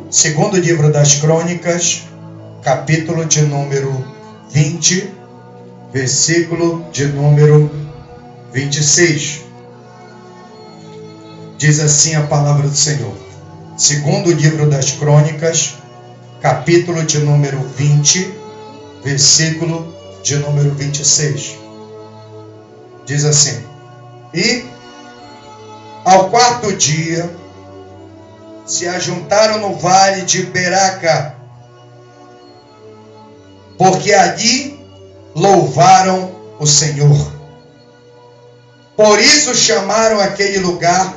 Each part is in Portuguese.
Segundo livro das Crônicas, capítulo de número 20, versículo de número 26. Diz assim a palavra do Senhor. Segundo livro das Crônicas, capítulo de número 20, versículo de número 26. Diz assim: E ao quarto dia se ajuntaram no vale de Beraca, porque ali louvaram o Senhor. Por isso chamaram aquele lugar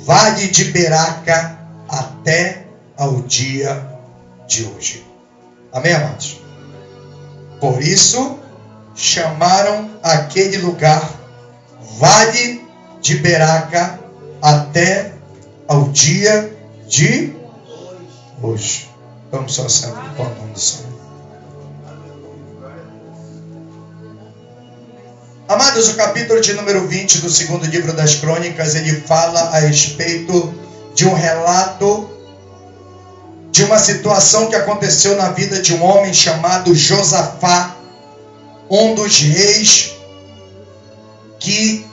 Vale de Beraca até ao dia de hoje. Amém, amados? Por isso chamaram aquele lugar Vale de Beraca até ao dia de hoje. Vamos só saber qual é o nome do Senhor. Amados, o capítulo de número 20 do segundo livro das Crônicas, ele fala a respeito de um relato de uma situação que aconteceu na vida de um homem chamado Josafá, um dos reis que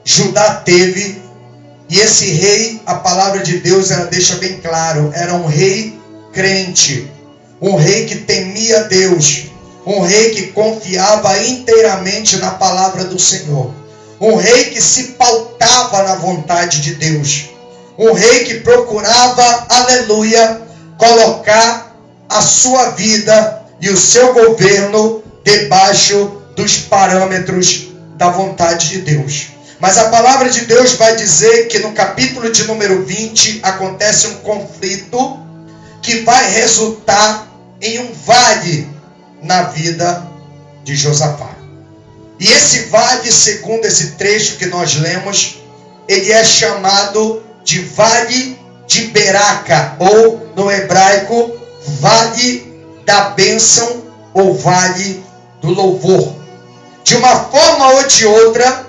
Judá teve. E esse rei, a palavra de Deus, ela deixa bem claro, era um rei crente, um rei que temia Deus, um rei que confiava inteiramente na palavra do Senhor, um rei que se pautava na vontade de Deus, um rei que procurava, aleluia, colocar a sua vida e o seu governo debaixo dos parâmetros da vontade de Deus. Mas a palavra de Deus vai dizer que no capítulo de número 20 acontece um conflito que vai resultar em um vale na vida de Josafá. E esse vale, segundo esse trecho que nós lemos, ele é chamado de Vale de Beraca, ou no hebraico, Vale da Bênção ou Vale do Louvor. De uma forma ou de outra,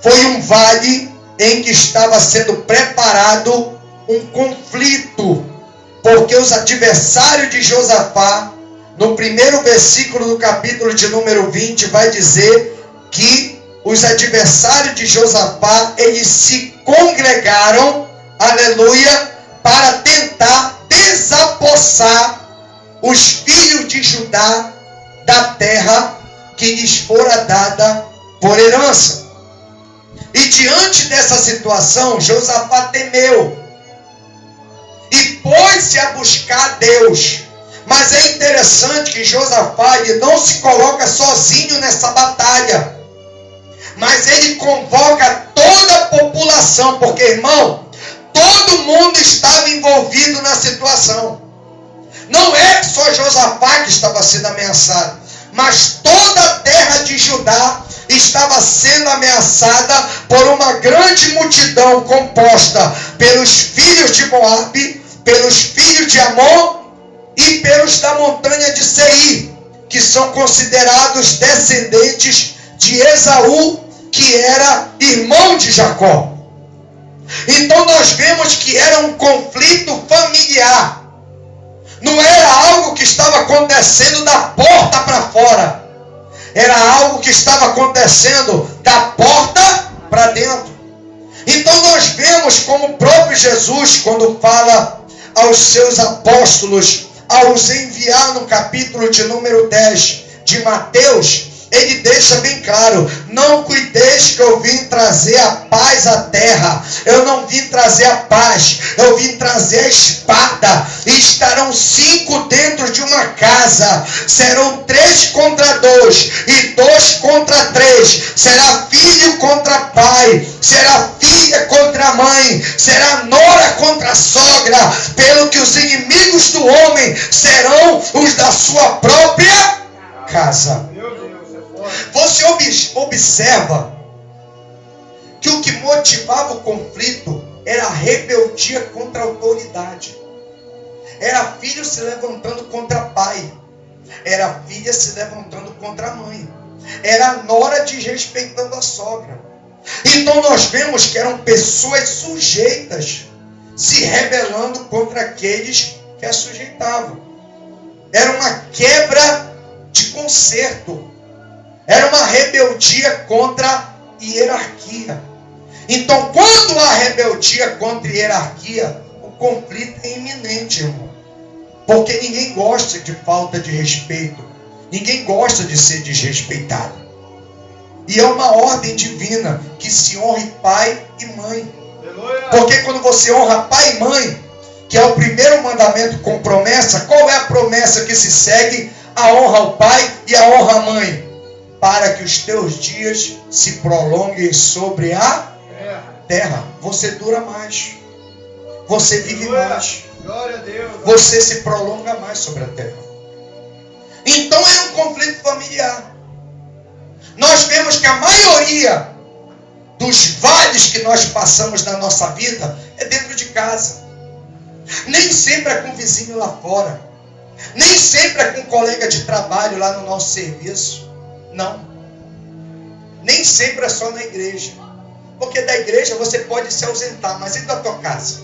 foi um vale em que estava sendo preparado um conflito, porque os adversários de Josafá, no primeiro versículo do capítulo de número 20, vai dizer que os adversários de Josafá, eles se congregaram, aleluia, para tentar desapossar os filhos de Judá da terra que lhes fora dada por herança. E diante dessa situação, Josafá temeu e pôs-se a buscar Deus. Mas é interessante que Josafá, ele não se coloca sozinho nessa batalha, mas ele convoca toda a população, porque, irmão, todo mundo estava envolvido na situação. Não é só Josafá que estava sendo ameaçado, mas toda a terra de Judá estava sendo ameaçada por uma grande multidão composta pelos filhos de Moabe, pelos filhos de Amon e pelos da montanha de Seir, que são considerados descendentes de Esaú, que era irmão de Jacó. Então nós vemos que era um conflito familiar. Não era algo que estava acontecendo da porta para fora. Era algo que estava acontecendo da porta para dentro. Então nós vemos como o próprio Jesus, quando fala aos seus apóstolos, ao os enviar no capítulo de número 10 de Mateus, ele deixa bem claro: não cuideis que eu vim trazer a paz à terra. Eu não vim trazer a paz, eu vim trazer a espada. E estarão 5 dentro de uma casa, serão 3 contra 2 e 2 contra 3. Será filho contra pai, será filha contra mãe, será nora contra sogra, pelo que os inimigos do homem serão os da sua própria casa. Você observa que o que motivava o conflito era a rebeldia contra a autoridade. Era filho se levantando contra pai. Era filha se levantando contra a mãe. Era a nora desrespeitando a sogra. Então nós vemos que eram pessoas sujeitas, se rebelando contra aqueles que a sujeitavam. Era uma quebra de concerto. Era uma rebeldia contra a hierarquia. Então, quando há rebeldia contra a hierarquia, o conflito é iminente, irmão. Porque ninguém gosta de falta de respeito. Ninguém gosta de ser desrespeitado. E é uma ordem divina que se honre pai e mãe. Porque quando você honra pai e mãe, que é o primeiro mandamento com promessa, qual é a promessa que se segue? A honra ao pai e a honra à mãe. Para que os teus dias se prolonguem sobre a terra. Você dura mais. Você vive mais. Glória a Deus. Você se prolonga mais sobre a terra. Então é um conflito familiar. Nós vemos que a maioria dos vales que nós passamos na nossa vida é dentro de casa. Nem sempre é com o vizinho lá fora. Nem sempre é com um colega de trabalho lá no nosso serviço. Não. Nem sempre é só na igreja. Porque da igreja você pode se ausentar, mas e da tua casa?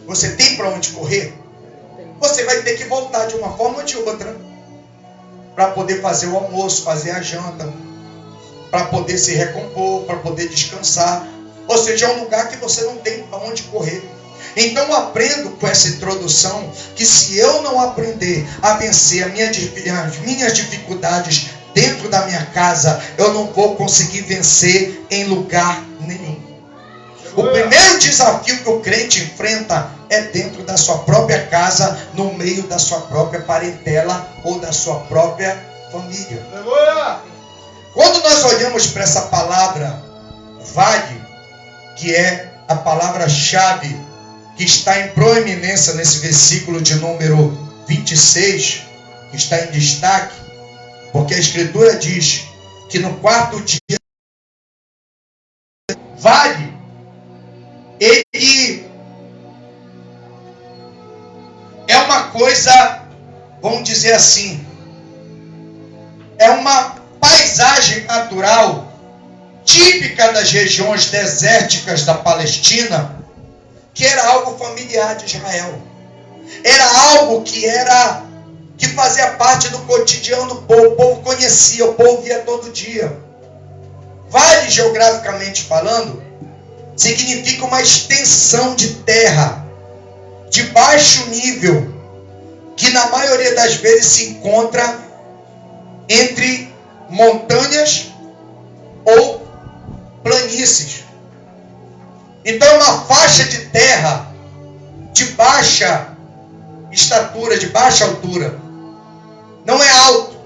Você tem para onde correr? Você vai ter que voltar de uma forma ou de outra para poder fazer o almoço, fazer a janta, para poder se recompor, para poder descansar. Ou seja, é um lugar que você não tem para onde correr. Então eu aprendo com essa introdução que se eu não aprender a vencer as minhas dificuldades dentro da minha casa, eu não vou conseguir vencer em lugar nenhum. O primeiro desafio que o crente enfrenta é dentro da sua própria casa, no meio da sua própria parentela ou da sua própria família. Quando nós olhamos para essa palavra vale, que é a palavra-chave que está em proeminência nesse versículo de número 26, que está em destaque, porque a Escritura diz que no quarto dia vale, ele é uma coisa, vamos dizer assim, é uma paisagem natural típica das regiões desérticas da Palestina, que era algo familiar de Israel. Era algo que fazia parte do cotidiano do povo. O povo conhecia, o povo via todo dia. Vale, geograficamente falando, significa uma extensão de terra de baixo nível, que na maioria das vezes se encontra entre montanhas ou planícies. Então é uma faixa de terra de baixa estatura, de baixa altura. Não é alto,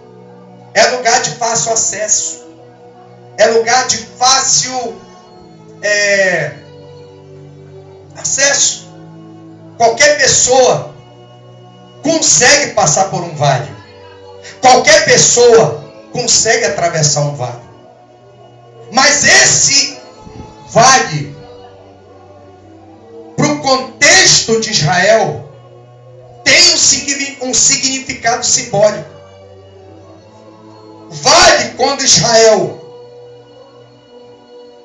é lugar de fácil acesso, é lugar de fácil acesso. Qualquer pessoa consegue passar por um vale. Qualquer pessoa consegue atravessar um vale. Mas esse vale, para o contexto de Israel, tem um significado simbólico. Vale, quando Israel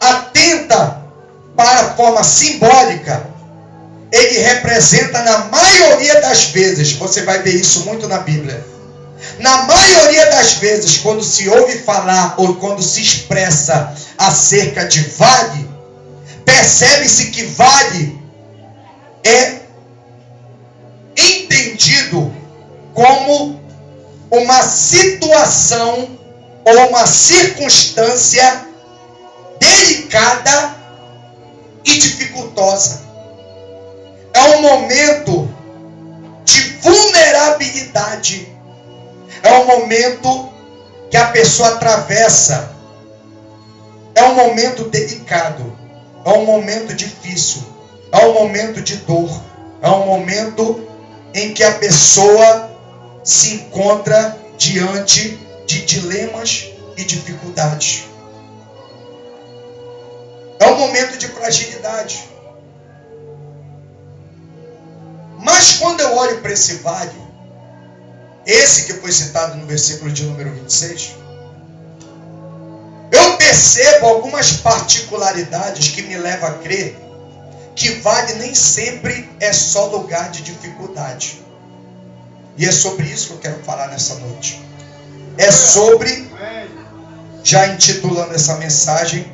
atenta para a forma simbólica, ele representa na maioria das vezes, você vai ver isso muito na Bíblia, na maioria das vezes, quando se ouve falar ou quando se expressa acerca de vale, percebe-se que vale é entendido como uma situação ou uma circunstância delicada e dificultosa. É um momento de vulnerabilidade. É um momento que a pessoa atravessa. É um momento delicado. É um momento difícil. É um momento de dor. É um momento em que a pessoa se encontra diante de dilemas e dificuldades. É um momento de fragilidade. Mas quando eu olho para esse vale, esse que foi citado no versículo de número 26, eu percebo algumas particularidades que me levam a crer que vale nem sempre é só lugar de dificuldade. E é sobre isso que eu quero falar nessa noite. É sobre, já intitulando essa mensagem,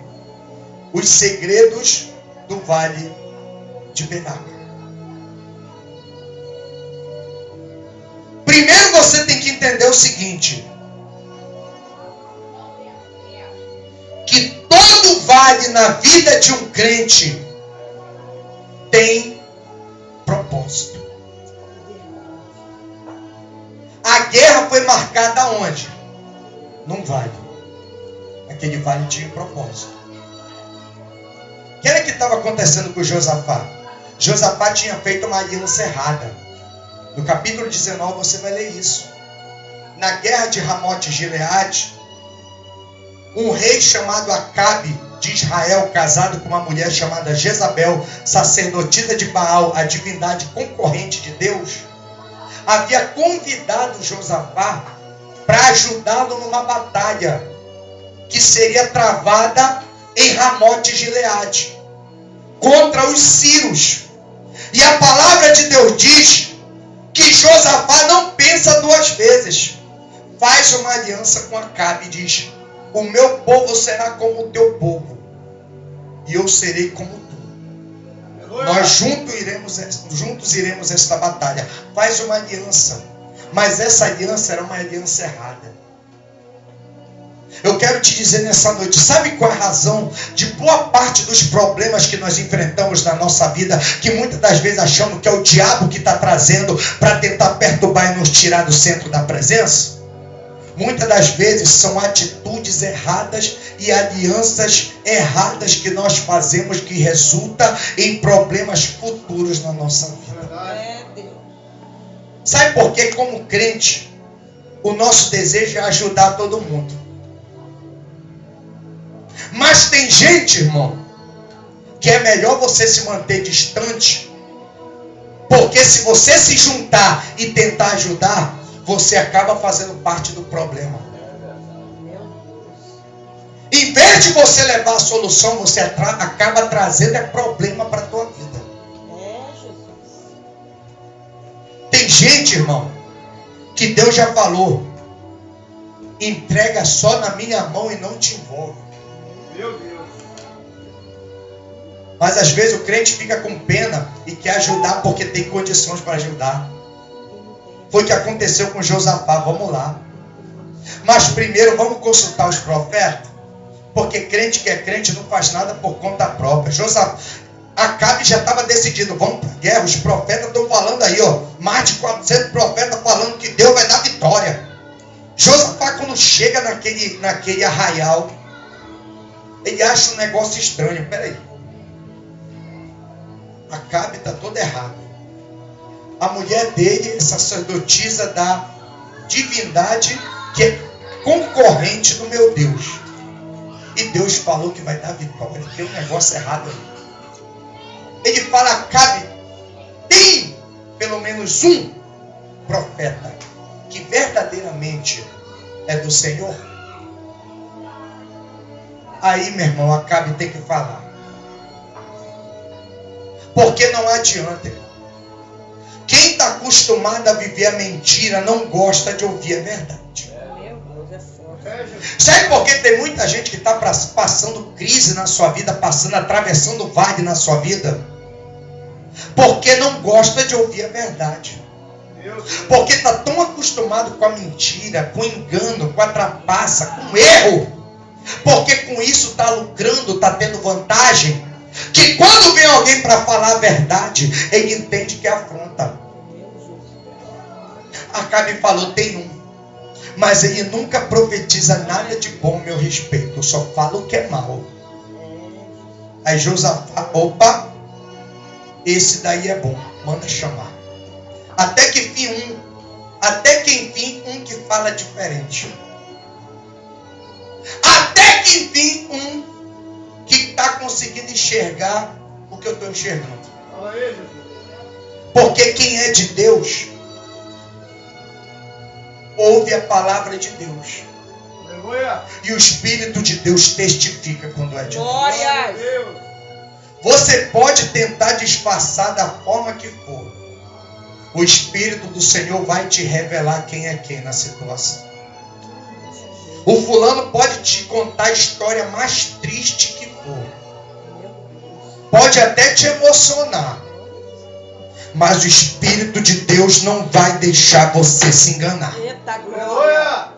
os segredos do Vale de Benaca. Primeiro você tem que entender o seguinte: que todo vale na vida de um crente tem propósito. A guerra foi marcada onde? Num vale. Aquele vale tinha um propósito. O que era que estava acontecendo com Josafá? Josafá tinha feito uma aliança errada. No capítulo 19 você vai ler isso. Na guerra de Ramote Gileade, um rei chamado Acabe de Israel, casado com uma mulher chamada Jezabel, sacerdotisa de Baal, a divindade concorrente de Deus, havia convidado Josafá para ajudá-lo numa batalha que seria travada em Ramote Gileade contra os sírios. E a palavra de Deus diz que Josafá não pensa duas vezes. Faz uma aliança com Acabe e diz: o meu povo será como o teu povo, e eu serei como tu. Nós juntos iremos esta batalha. Faz uma aliança. Mas essa aliança era uma aliança errada. Eu quero te dizer nessa noite, sabe qual é a razão de boa parte dos problemas que nós enfrentamos na nossa vida, que muitas das vezes achamos que é o diabo que está trazendo para tentar perturbar e nos tirar do centro da presença? Muitas das vezes são atitudes erradas e alianças erradas que nós fazemos, que resulta em problemas futuros na nossa vida. Sabe por que, como crente, o nosso desejo é ajudar todo mundo? Mas tem gente, irmão, que é melhor você se manter distante, porque se você se juntar e tentar ajudar, você acaba fazendo parte do problema. Em vez de você levar a solução, você acaba trazendo problema para a tua vida. Tem gente, irmão, que Deus já falou: entrega só na minha mão e não te envolve. Meu Deus. Mas às vezes o crente fica com pena e quer ajudar porque tem condições para ajudar. Foi o que aconteceu com Josafá. Vamos lá. Mas primeiro vamos consultar os profetas, porque crente que é crente não faz nada por conta própria. Acabe já estava decidido, vamos para a guerra. Os profetas estão falando aí, ó, mais de 400 profetas falando que Deus vai dar vitória. Josafá, quando chega naquele arraial, ele acha um negócio estranho. Peraí, Acabe está todo errado. A mulher dele é sacerdotisa da divindade que é concorrente do meu Deus. E Deus falou que vai dar vitória. Tem um negócio errado aí. Ele fala: Acabe, tem pelo menos um profeta que verdadeiramente é do Senhor? Aí, meu irmão, Acabe tem que falar. Porque não adianta. Quem está acostumado a viver a mentira não gosta de ouvir a verdade. Sabe por que tem muita gente que está passando crise na sua vida, atravessando vale na sua vida? Porque não gosta de ouvir a verdade. Porque está tão acostumado com a mentira, com o engano, com a trapaça, com o erro. Porque com isso está lucrando, está tendo vantagem, que quando vem alguém para falar a verdade, ele entende que é afronta. Acabe falou: tem um, mas ele nunca profetiza nada de bom a meu respeito, eu só falo o que é mal. Aí Josafá: opa, esse daí é bom, manda chamar. Até que enfim um que fala diferente. Até que enfim um que está conseguindo enxergar o que eu estou enxergando. Porque quem é de Deus ouve a palavra de Deus. E o Espírito de Deus testifica quando é de Deus. Você pode tentar disfarçar da forma que for. O Espírito do Senhor vai te revelar quem é quem na situação. O fulano pode te contar a história mais triste que for. Pode até te emocionar. Mas o Espírito de Deus não vai deixar você se enganar. Eita glória!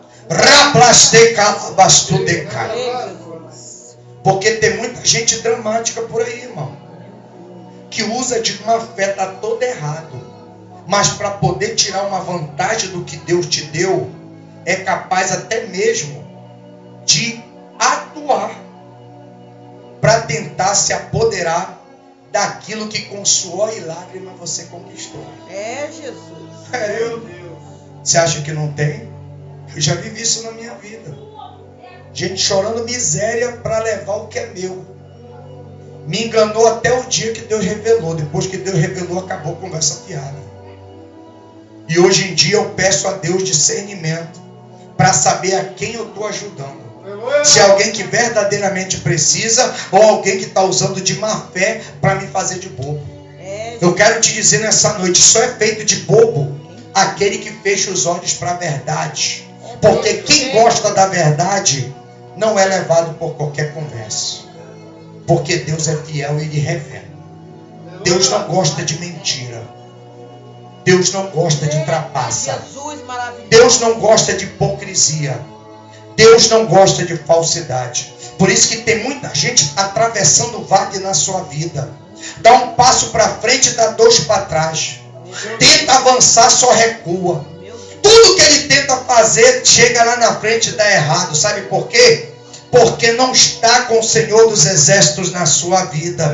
Porque tem muita gente dramática por aí, irmão, que usa de uma fé, tá todo errado. Mas para poder tirar uma vantagem do que Deus te deu, é capaz até mesmo de atuar para tentar se apoderar daquilo que com suor e lágrima você conquistou. É, Jesus. Meu Deus. Você acha que não tem? Eu já vivi isso na minha vida. Gente chorando miséria para levar o que é meu. Me enganou até o dia que Deus revelou. Depois que Deus revelou, acabou a conversa fiada. E hoje em dia eu peço a Deus discernimento para saber a quem eu estou ajudando. Se é alguém que verdadeiramente precisa ou alguém que está usando de má fé para me fazer de bobo. Eu quero te dizer nessa noite, só é feito de bobo aquele que fecha os olhos para a verdade. Porque quem gosta da verdade não é levado por qualquer conversa. Porque Deus é fiel e Ele revela. Deus não gosta de mentira. Deus não gosta de trapaça. Deus não gosta de hipocrisia. Deus não gosta de falsidade. Por isso que tem muita gente atravessando o vale na sua vida. Dá um passo para frente e dá dois para trás. Tenta avançar, só recua. Tudo que ele tenta fazer, chega lá na frente e dá errado. Sabe por quê? Porque não está com o Senhor dos Exércitos na sua vida.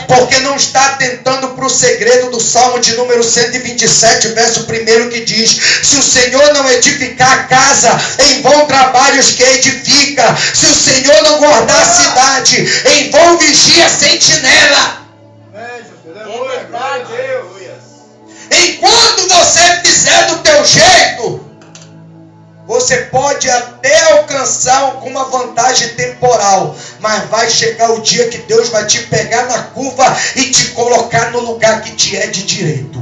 Porque não está atentando para o segredo do Salmo de número 127, verso 1, que diz: se o Senhor não edificar a casa, em vão trabalha os que edifica. Se o Senhor não guardar a cidade, em vão vigia a sentinela. É verdade. Enquanto você fizer do teu jeito, você pode até alcançar alguma vantagem temporal, mas vai chegar o dia que Deus vai te pegar na curva e te colocar no lugar que te é de direito.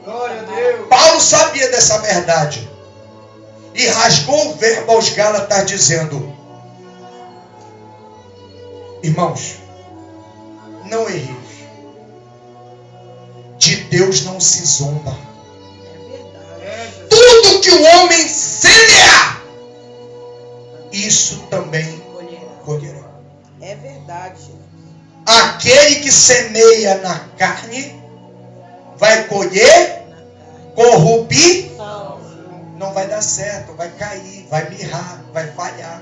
Glória a Deus. Paulo sabia dessa verdade e rasgou o verbo aos Gálatas dizendo: irmãos, não erreis. De Deus não se zomba. Tudo que o homem semear, isso também colherá. É verdade. Aquele que semeia na carne vai colher corrupção. Não vai dar certo, vai cair, vai mirrar, vai falhar.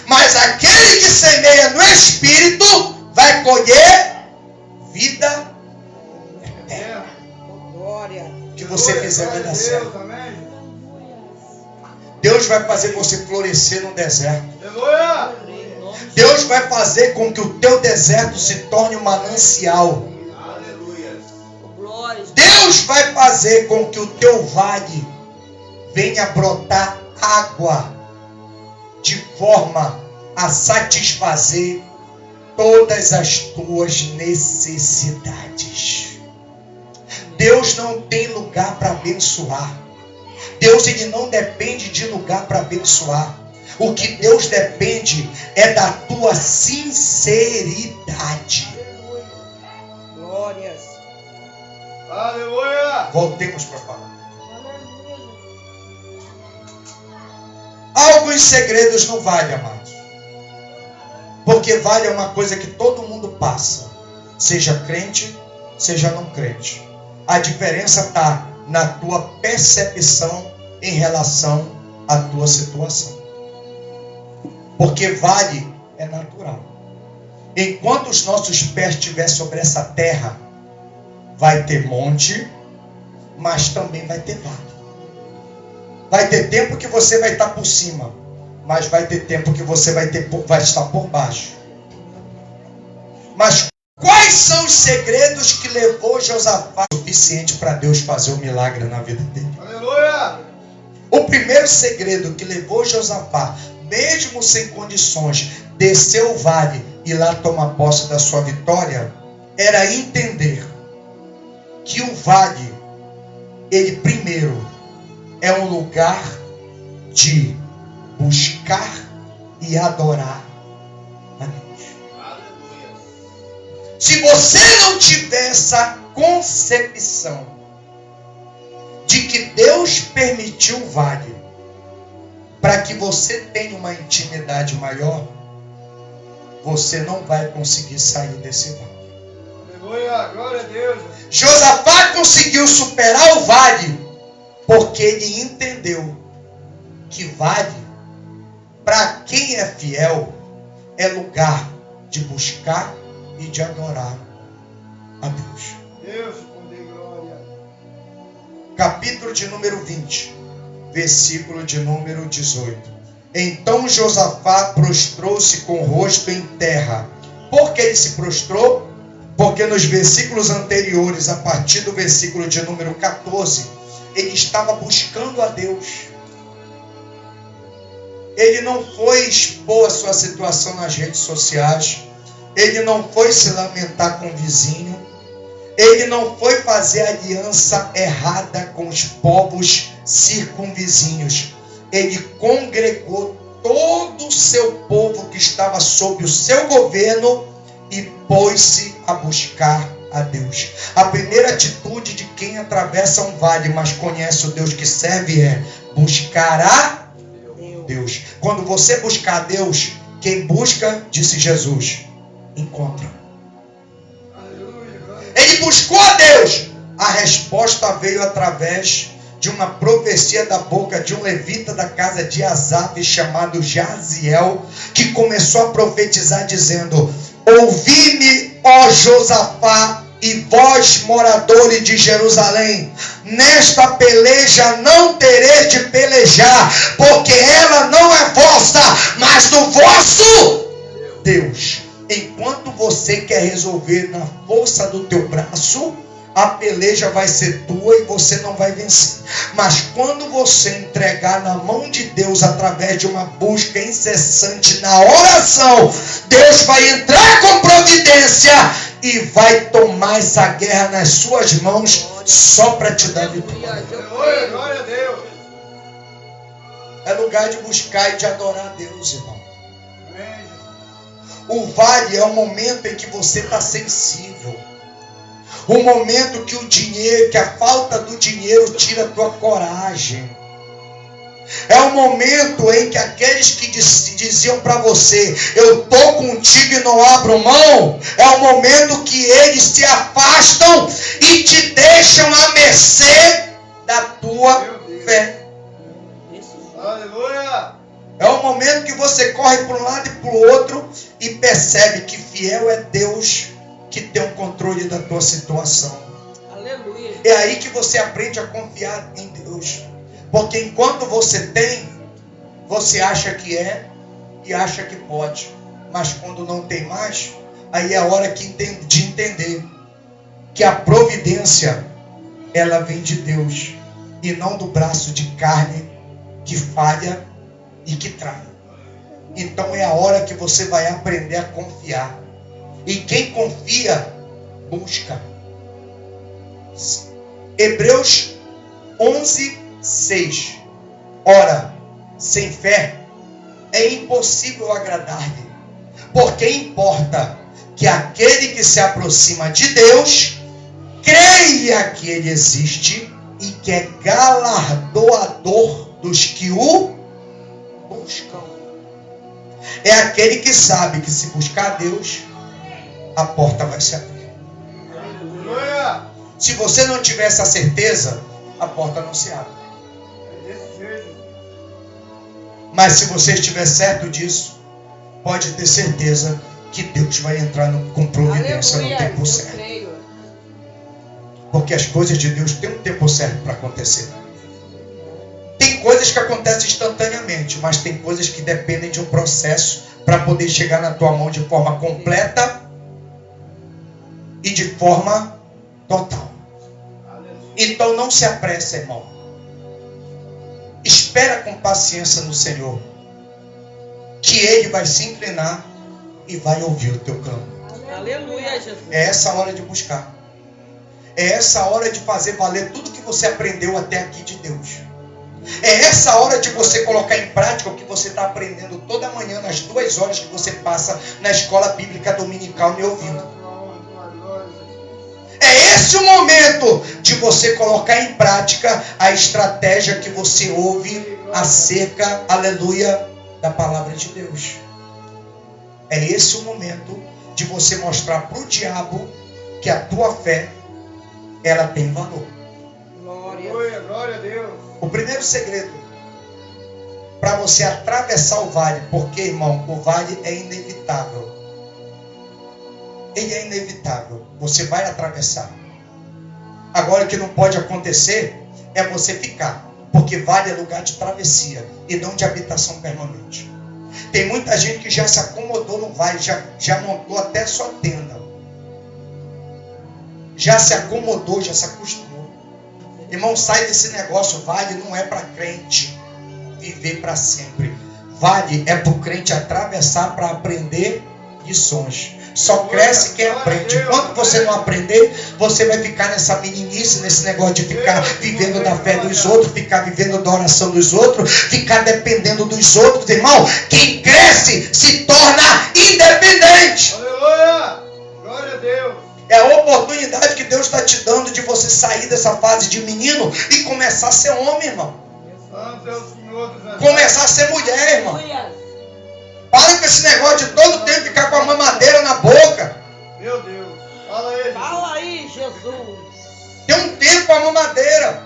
Mas aquele que semeia no Espírito vai colher vida eterna. Glória. Que você fizer vai dar certo. Deus vai fazer você florescer no deserto. Deus vai fazer com que o teu deserto se torne um manancial. Deus vai fazer com que o teu vale venha brotar água de forma a satisfazer todas as tuas necessidades. Deus não tem lugar para abençoar. Deus ele não depende de lugar para abençoar. O que Deus depende é da tua sinceridade. Glórias. Aleluia. Voltemos para falar. Alguns segredos não valem, amados. Porque vale é uma coisa que todo mundo passa. Seja crente, seja não crente. A diferença está na tua percepção em relação à tua situação. Porque vale é natural. Enquanto os nossos pés estiverem sobre essa terra, vai ter monte, mas também vai ter vale. Vai ter tempo que você vai estar por cima, mas vai ter tempo que você vai estar por baixo. Mas quais são os segredos que levou Josafá o suficiente para Deus fazer um milagre na vida dele? Aleluia. O primeiro segredo que levou Josafá, mesmo sem condições, descer o vale e lá tomar posse da sua vitória, era entender que o vale, ele primeiro é um lugar de buscar e adorar a Deus. Se você não tiver essa concepção de que Deus permitiu o vale para que você tenha uma intimidade maior, você não vai conseguir sair desse vale. Aleluia, glória a Deus. Josafá conseguiu superar o vale porque ele entendeu que vale, para quem é fiel, é lugar de buscar e de adorar a Deus. Deus, poder e glória. Capítulo de número 20, versículo de número 18. Então Josafá prostrou-se com o rosto em terra. Por que ele se prostrou? Porque nos versículos anteriores, a partir do versículo de número 14, ele estava buscando a Deus. Ele não foi expor a sua situação nas redes sociais. Ele não foi se lamentar com o vizinho. Ele não foi fazer aliança errada com os povos circunvizinhos. Ele congregou todo o seu povo que estava sob o seu governo e pôs-se a buscar a Deus. A primeira atitude de quem atravessa um vale, mas conhece o Deus que serve, é buscar a Deus. Quando você buscar a Deus, quem busca, disse Jesus, encontra. Ele buscou a Deus. A resposta veio através de uma profecia da boca de um levita da casa de Asaf, chamado Jaziel, que começou a profetizar dizendo: ouvi-me, ó Josafá, e vós, moradores de Jerusalém, nesta peleja não tereis de pelejar, porque ela não é vossa, mas do vosso Deus. Enquanto você quer resolver na força do teu braço, a peleja vai ser tua e você não vai vencer. Mas quando você entregar na mão de Deus através de uma busca incessante na oração, Deus vai entrar com providência e vai tomar essa guerra nas suas mãos só para te dar vitória. Aleluia, glória a Deus. É lugar de buscar e de adorar a Deus, irmão. Amém. O vale é o momento em que você está sensível. O momento que o dinheiro, que a falta do dinheiro tira a tua coragem. É o momento em que aqueles que diziam para você, eu estou contigo e não abro mão, é o momento que eles se afastam e te deixam à mercê da tua fé. Aleluia. É o momento que você corre para um lado e para o outro e percebe que fiel é Deus que tem o controle da tua situação. Aleluia. É aí que você aprende a confiar em Deus. Porque enquanto você tem, você acha que é e acha que pode. Mas quando não tem mais, aí é a hora de entender que a providência, ela vem de Deus e não do braço de carne que falha e que trai. Então é a hora que você vai aprender a confiar. E quem confia, busca. Hebreus 11:6. Ora, sem fé é impossível agradar-lhe, porque importa que aquele que se aproxima de Deus creia que ele existe e que é galardoador dos que o buscam. É aquele que sabe que se buscar a Deus, a porta vai se abrir. Aleluia. Se você não tiver essa certeza, a porta não se abre. É desse jeito. Mas se você estiver certo disso, pode ter certeza que Deus vai entrar com providência no tempo certo. Creio. Porque as coisas de Deus têm um tempo certo para acontecer. Tem coisas que acontecem instantaneamente, mas tem coisas que dependem de um processo para poder chegar na tua mão de forma completa e de forma total. Então não se apresse, irmão. Espera com paciência no Senhor, que Ele vai se inclinar e vai ouvir o teu clamor. Aleluia, Jesus. É essa hora de buscar. É essa hora de fazer valer tudo que você aprendeu até aqui de Deus. É essa hora de você colocar em prática o que você está aprendendo toda manhã, nas 2 horas que você passa na escola bíblica dominical me ouvindo. É esse o momento de você colocar em prática a estratégia que você ouve acerca, aleluia, da palavra de Deus. É esse o momento de você mostrar para o diabo que a tua fé, ela tem valor. Glória. Glória a Deus. O primeiro segredo para você atravessar o vale, porque, irmão, o vale é inevitável. Ele é inevitável. Você vai atravessar. Agora, o que não pode acontecer é você ficar, porque vale é lugar de travessia e não de habitação permanente. Tem muita gente que já se acomodou no vale, já montou até sua tenda. Já se acomodou, já se acostumou. Irmão, sai desse negócio. Vale não é para crente viver para sempre. Vale é para o crente atravessar para aprender lições. Só cresce quem aprende. Enquanto você não aprender, você vai ficar nessa meninice, nesse negócio de ficar vivendo da fé dos outros, ficar vivendo da oração dos outros, ficar dependendo dos outros. Irmão, quem cresce se torna independente. Aleluia. Glória a Deus. É a oportunidade que Deus está te dando de você sair dessa fase de menino e começar a ser homem, irmão. Santo é o Senhor dos Exércitos. Começar a ser mulher, irmão. Aleluia. Para com esse negócio de todo tempo ficar com a mamadeira na boca. Meu Deus. Fala aí, Jesus. Fala aí, Jesus. Tem um tempo para mamadeira.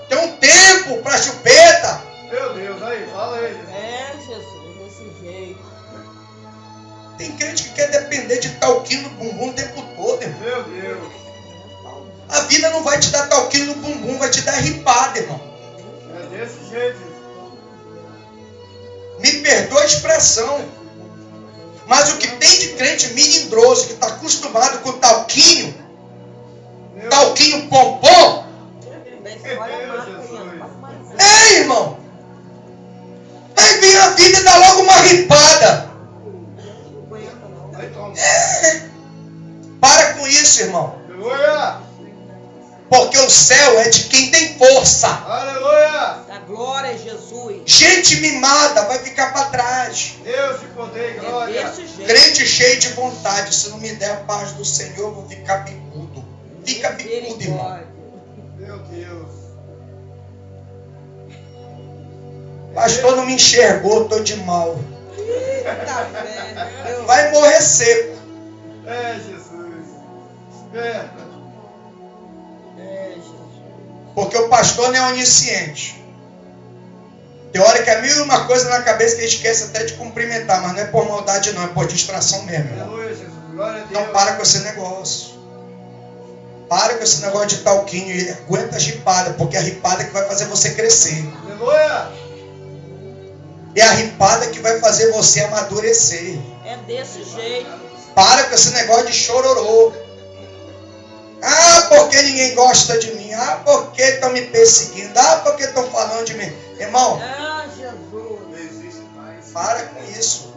Tem um tempo para chupeta. Meu Deus, aí. Fala aí, Jesus. É, Jesus, desse jeito. Tem crente que quer depender de talquinho no bumbum o tempo todo, irmão. Meu Deus. A vida não vai te dar talquinho no bumbum, vai te dar ripada, irmão. É desse jeito, Jesus. Me perdoa a expressão. Mas o que tem de crente milindroso, que está acostumado com talquinho, Meu talquinho pompom. Ei, irmão. Aí vem a vida e dá logo uma ripada. Aí toma. Para com isso, irmão. Aleluia. Porque o céu é de quem tem força. Aleluia. Da glória, Jesus. Gente mimada vai ficar para trás. Deus de poder e É glória. desse jeito. Crente cheio de vontade. Se não me der a paz do Senhor, eu vou ficar bicudo. Fica bicudo, irmão. Misericórdia. Meu Deus. Pastor não me enxergou, tô de mal. Eita, velho. Vai morrer seco. É, Jesus. Esperta. É, Jesus. Porque o pastor não é onisciente. Tem hora que é mil e uma coisa na cabeça que a gente esquece até de cumprimentar. Mas não é por maldade não, é por distração mesmo, irmão. Aleluia, Jesus. Glória a Deus. Então para com esse negócio. Para com esse negócio de talquinho e aguenta a ripada, porque é a ripada que vai fazer você crescer. Aleluia. É a ripada que vai fazer você amadurecer. É desse jeito. Para com esse negócio de chororô. Ah, porque ninguém gosta de mim. Ah, porque estão me perseguindo. Ah, porque estão falando de mim. Irmão, Ah, Jesus. Não existe mais. para com isso.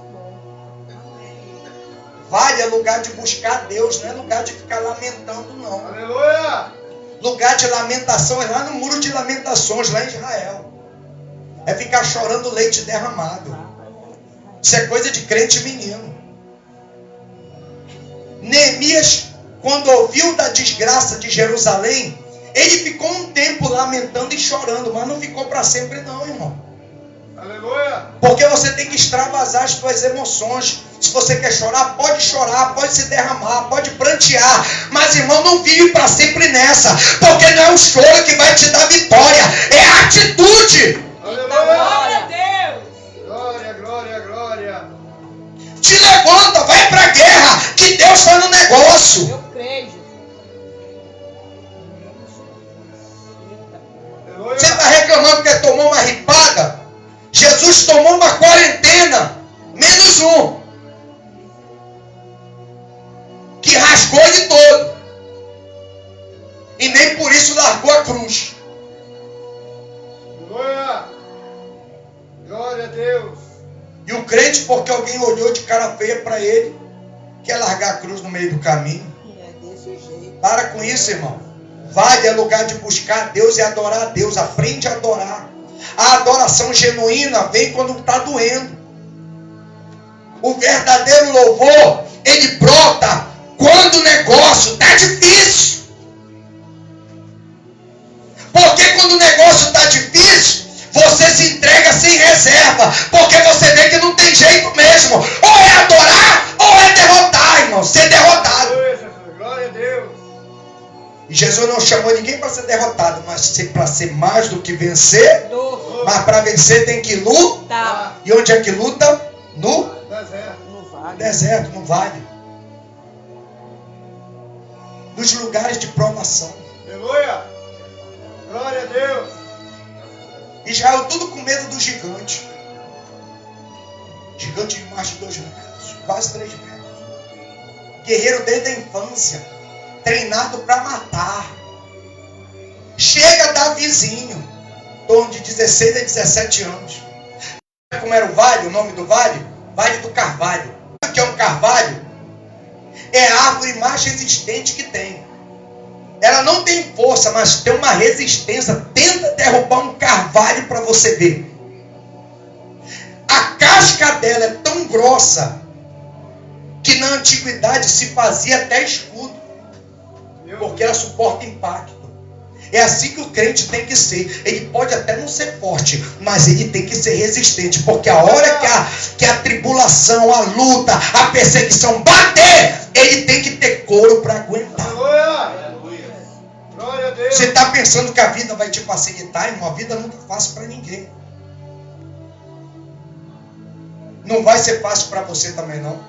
Vale é lugar de buscar Deus, não é lugar de ficar lamentando, não. Aleluia. Lugar de lamentação é lá no muro de lamentações, lá em Israel. É ficar chorando leite derramado. Isso é coisa de crente menino. Neemias, quando ouviu da desgraça de Jerusalém, ele ficou um tempo lamentando e chorando, mas não ficou para sempre não, irmão. Aleluia. Porque você tem que extravasar as suas emoções. Se você quer chorar, pode se derramar, pode prantear. Mas, irmão, não vive para sempre nessa. Porque não é o choro que vai te dar vitória. É a atitude. Aleluia. a Deus. Glória, glória, glória. Te levanta, vai para a guerra, que Deus está no negócio. Eu creio, Jesus. Aleluia. Você está reclamando que tomou uma ripada? Jesus tomou uma quarentena, menos um, que rasgou ele todo. E nem por isso largou a cruz. Aleluia. Glória a Deus. E o um crente porque alguém olhou de cara feia para ele, quer largar a cruz no meio do caminho. É desse jeito. Para com isso, irmão. Vale é lugar de buscar a Deus e adorar a Deus. Aprende a adorar. A adoração genuína vem quando está doendo. O verdadeiro louvor, ele brota quando o negócio está difícil. Porque quando o negócio está difícil, você se entrega sem reserva. Porque você vê que não tem jeito mesmo. Ou é adorar, ou é derrotar, irmão. Ser derrotado. Glória a Deus. E Jesus não chamou ninguém para ser derrotado, mas para ser mais do que vencer. Mas para vencer tem que lutar. E onde é que luta? No deserto, no vale. Nos lugares de provação. Aleluia. Glória a Deus. Israel tudo com medo do gigante. Gigante de mais de 2 metros, quase 3 metros. Guerreiro desde a infância, treinado para matar. Chega Davizinho, em torno de 16 a 17 anos. Como era o vale, o nome do vale? Vale do Carvalho. O que é um carvalho? É a árvore mais resistente que tem. Ela não tem força, mas tem uma resistência. Tenta derrubar um carvalho para você ver. A casca dela é tão grossa que na antiguidade se fazia até escudo. Porque ela suporta impacto. É assim que o crente tem que ser. Ele pode até não ser forte, mas ele tem que ser resistente. Porque a hora que a tribulação, a luta, a perseguição bater, ele tem que ter couro para aguentar. Glória a Deus. Você está pensando que a vida vai te facilitar, irmão? A vida nunca é fácil para ninguém. Não vai ser fácil para você também, não.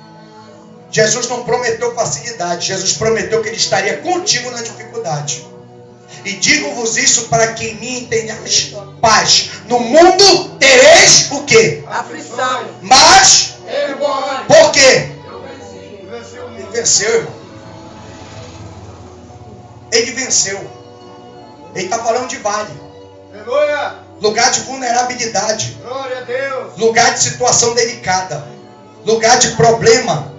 Jesus não prometeu facilidade. Jesus prometeu que ele estaria contigo na dificuldade. E digo-vos isso para que em mim tenhais paz. No mundo tereis o quê? Aflição. Mas, por quê? Venceu o Ele mundo. venceu, irmão. Ele venceu. Ele está falando de vale. Aleluia. Lugar de vulnerabilidade. Glória a Deus. Lugar de situação delicada. Lugar de problema.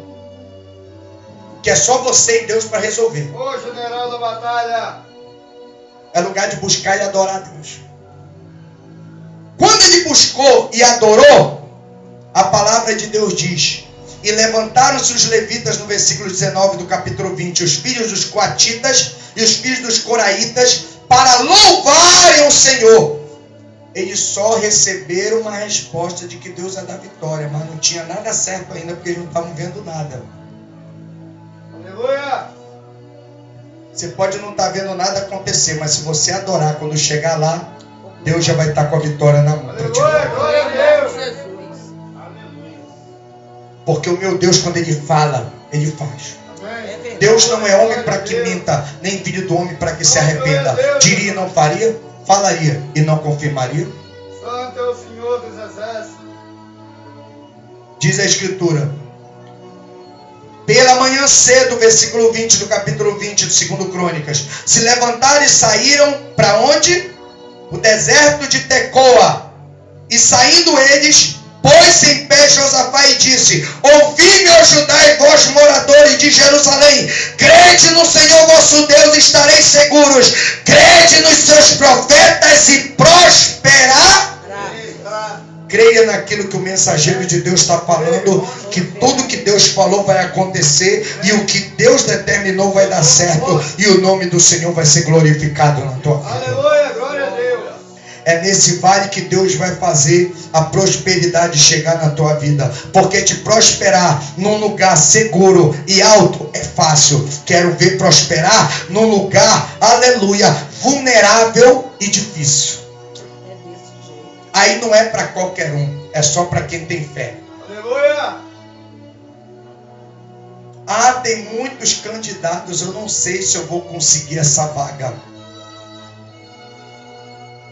Que é só você e Deus para resolver. Ô general da batalha. É lugar de buscar e adorar a Deus. Quando ele buscou e adorou, a palavra de Deus diz: e levantaram-se os levitas, no versículo 19 do capítulo 20, os filhos dos coatitas e os filhos dos coraitas, para louvarem o Senhor. Eles só receberam uma resposta de que Deus é da vitória, mas não tinha nada certo ainda, porque eles não estavam vendo nada. Aleluia. Você pode não estar vendo nada acontecer, mas se você adorar, quando chegar lá, Deus já vai estar com a vitória na mão. Aleluia. Glória a Deus. Jesus. Porque o meu Deus, quando ele fala, ele faz. Amém. Deus não é homem para que minta, nem filho do homem para que se arrependa. Diria e não faria, falaria e não confirmaria. Santo é o Senhor dos exércitos. Diz a Escritura: pela manhã cedo, versículo 20 do capítulo 20 do 2 Crônicas, se levantaram e saíram para onde? O deserto de Tecoa. E saindo eles, pôs-se em pé Josafá e disse: ouvi-me, ó Judá, e vós, moradores de Jerusalém, crede no Senhor vosso Deus, estareis seguros. Crede nos seus profetas e prosperar. Creia naquilo que o mensageiro de Deus está falando, que tudo que Deus falou vai acontecer, e o que Deus determinou vai dar certo, e o nome do Senhor vai ser glorificado na tua vida. Aleluia. Glória a Deus. É nesse vale que Deus vai fazer a prosperidade chegar na tua vida. Porque te prosperar num lugar seguro e alto é fácil. Quero ver prosperar num lugar, aleluia, vulnerável e difícil. Aí não é para qualquer um, é só para quem tem fé. Aleluia. Ah, tem muitos candidatos, eu não sei se eu vou conseguir essa vaga.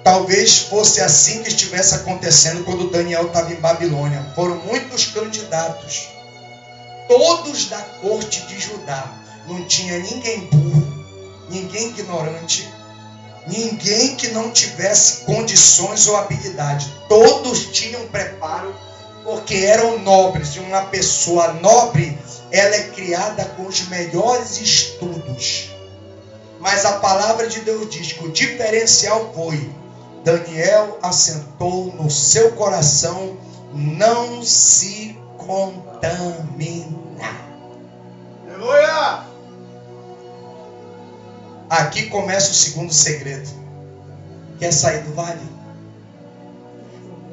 Talvez fosse assim que estivesse acontecendo quando Daniel estava em Babilônia. Foram muitos candidatos, todos da corte de Judá. Não tinha ninguém burro, ninguém ignorante, ninguém que não tivesse condições ou habilidade. Todos tinham preparo, porque eram nobres. E uma pessoa nobre, ela é criada com os melhores estudos. Mas a palavra de Deus diz que o diferencial foi: Daniel assentou no seu coração não se contaminar. Aleluia! Aqui começa o segundo segredo. Quer sair do vale?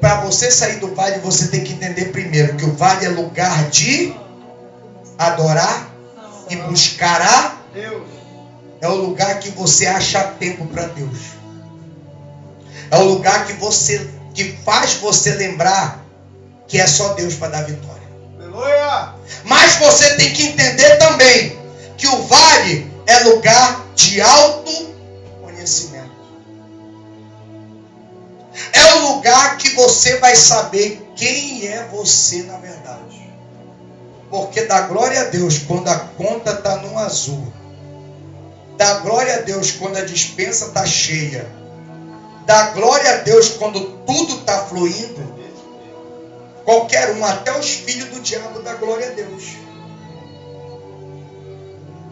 Para você sair do vale, você tem que entender primeiro que o vale é lugar de adorar e buscar a Deus. É o lugar que você acha tempo para Deus. É o lugar que faz você lembrar que é só Deus para dar vitória. Aleluia! Mas você tem que entender também que o vale é lugar de autoconhecimento. É o lugar que você vai saber quem é você na verdade. Porque dá glória a Deus quando a conta está no azul. Dá glória a Deus quando a despensa está cheia. Dá glória a Deus quando tudo está fluindo. Qualquer um, até os filhos do diabo, dá glória a Deus.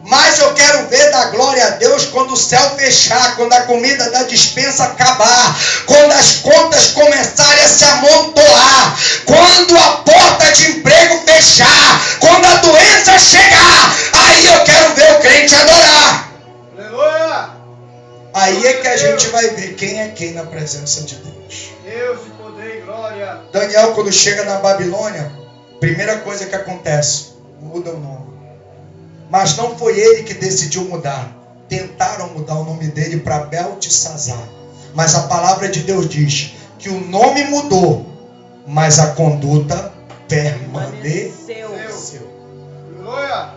Mas eu quero ver dar glória a Deus quando o céu fechar, quando a comida da despensa acabar, quando as contas começarem a se amontoar, quando a porta de emprego fechar, quando a doença chegar, aí eu quero ver o crente adorar. Aleluia! Aí é que a gente vai ver quem é quem na presença de Deus. Deus de poder e glória. Daniel, quando chega na Babilônia, primeira coisa que acontece, muda o nome. Mas não foi ele que decidiu mudar. Tentaram mudar o nome dele para Beltesazar. Mas a palavra de Deus diz que o nome mudou, mas a conduta permaneceu. Aleluia!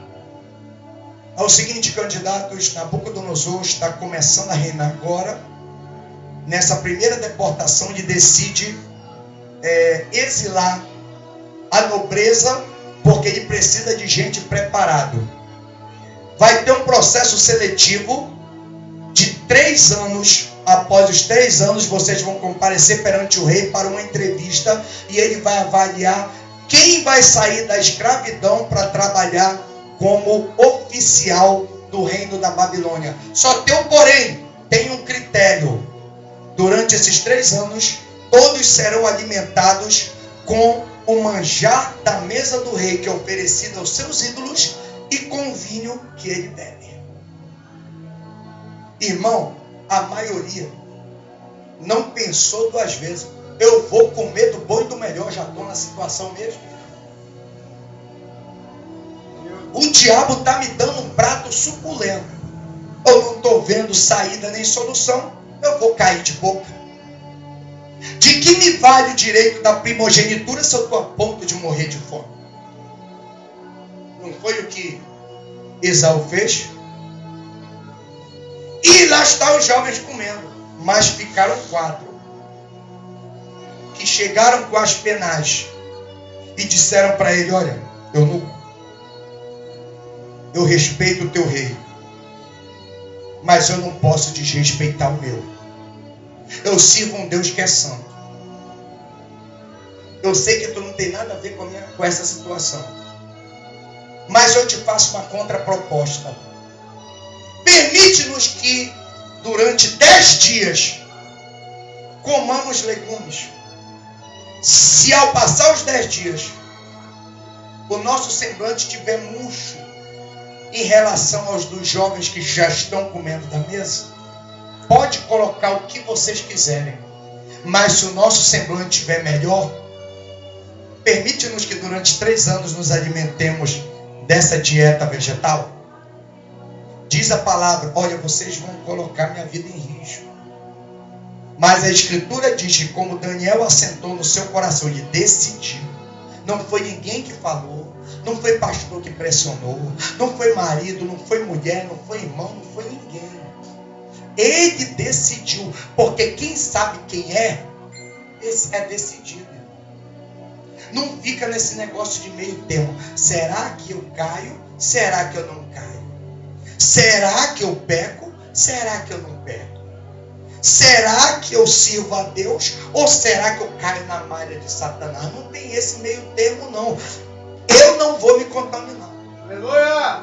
É o seguinte, candidatos, Nabucodonosor está começando a reinar agora. Nessa primeira deportação, ele decide exilar a nobreza, porque ele precisa de gente preparada. Vai ter um processo seletivo de 3 anos. Após os 3 anos, vocês vão comparecer perante o rei para uma entrevista, e ele vai avaliar quem vai sair da escravidão para trabalhar como oficial do reino da Babilônia. Só tem um porém, tem um critério. Durante esses 3 anos, todos serão alimentados com o manjar da mesa do rei, que é oferecido aos seus ídolos, e com o vinho que ele bebe. Irmão, a maioria não pensou 2 vezes. Eu vou comer do bom e do melhor, já estou na situação mesmo. O diabo está me dando um prato suculento. Eu não estou vendo saída nem solução. Eu vou cair de boca. De que me vale o direito da primogenitura se eu estou a ponto de morrer de fome? Não foi o que Esaú fez? E lá estão os jovens comendo. Mas ficaram 4 que chegaram com as penais e disseram para ele: olha, eu respeito o teu rei, mas eu não posso desrespeitar o meu. Eu sirvo um Deus que é santo. Eu sei que tu não tem nada a ver com essa situação, mas eu te faço uma contraproposta. Permite-nos que durante 10 dias comamos legumes. Se ao passar os 10 dias o nosso semblante tiver murcho em relação aos dos jovens que já estão comendo da mesa, pode colocar o que vocês quiserem, mas se o nosso semblante estiver melhor, permite-nos que durante 3 anos nos alimentemos dessa dieta vegetal. Diz a palavra: olha, vocês vão colocar minha vida em risco. Mas a Escritura diz que como Daniel assentou no seu coração, ele decidiu. Não foi ninguém que falou, não foi pastor que pressionou, não foi marido, não foi mulher, não foi irmão, não foi ninguém. Ele decidiu, porque quem sabe quem é, esse é decidido. Não fica nesse negócio de meio termo. Será que eu caio? Será que eu não caio? Será que eu peco? Será que eu não peco? Será que eu sirvo a Deus ou será que eu caio na malha de Satanás? Não tem esse meio termo não. Eu não vou me contaminar. Aleluia!